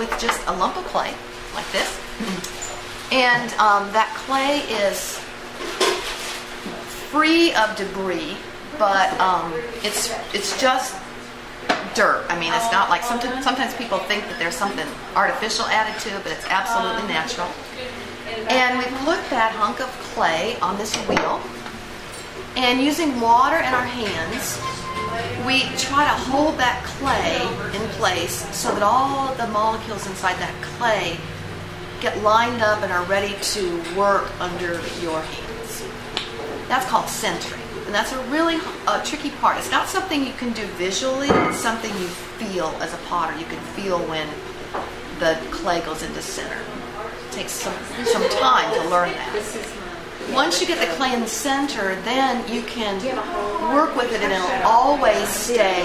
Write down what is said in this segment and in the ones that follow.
with just a lump of clay, like this. And that clay is free of debris, but it's just dirt. I mean, it's not like sometimes people think that there's something artificial added to it, but it's absolutely natural. And we put that hunk of clay on this wheel, and using water in our hands, we try to hold that clay in place so that all of the molecules inside that clay get lined up and are ready to work under your hands. That's called centering. And that's a really tricky part. It's not something you can do visually, it's something you feel as a potter. You can feel when the clay goes into center. It takes some time to learn that. Once you get the clay in the center, then you can work with it and it'll always stay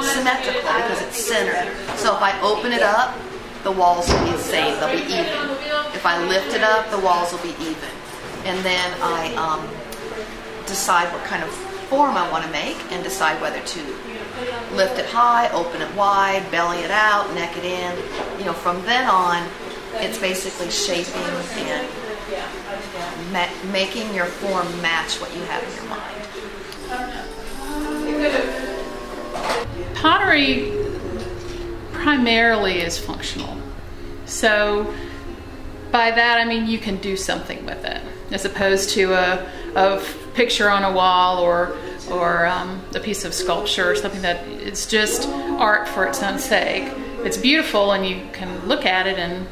symmetrical because it's centered. So if I open it up, the walls will be the same, they'll be even. If I lift it up, the walls will be even. And then I decide what kind of form I want to make and decide whether to lift it high, open it wide, belly it out, neck it in. You know, from then on, it's basically shaping and making your form match what you have in your mind. Pottery primarily is functional. So by that I mean you can do something with it, as opposed to a picture on a wall or a piece of sculpture or something that it's just art for its own sake. It's beautiful and you can look at it and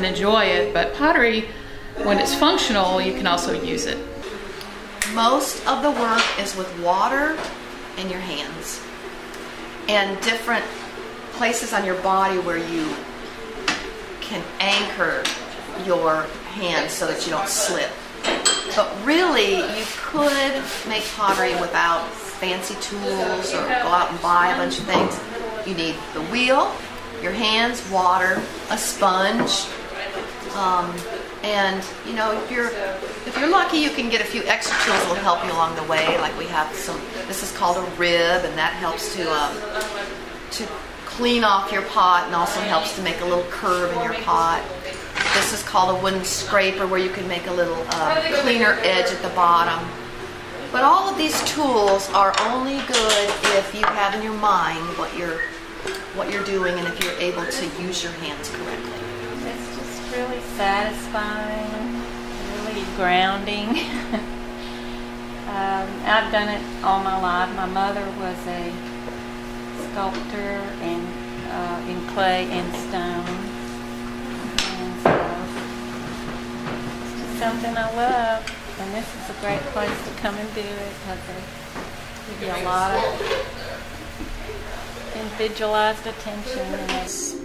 enjoy it, but pottery, when it's functional, you can also use it. Most of the work is with water and your hands and different places on your body where you can anchor your hands so that you don't slip. But really, you could make pottery without fancy tools or go out and buy a bunch of things. You need the wheel, your hands, water, a sponge, and you know, if you're lucky, you can get a few extra tools that will help you along the way. Like we have some. This is called a rib, and that helps to clean off your pot, and also helps to make a little curve in your pot. This is called a wooden scraper, where you can make a little cleaner edge at the bottom. But all of these tools are only good if you have in your mind what you're doing, and if you're able to use your hands correctly. It's just really satisfying, really grounding. I've done it all my life. My mother was a sculptor and in clay and stone, and so it's just something I love. And this is a great place to come and do it because they give you a lot of individualized attention. And it's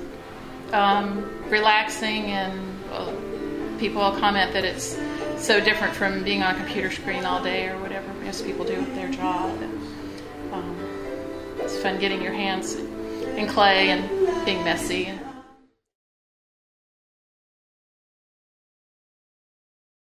relaxing, and people will comment that it's so different from being on a computer screen all day or whatever most people do with their job. And, it's fun getting your hands in clay and being messy.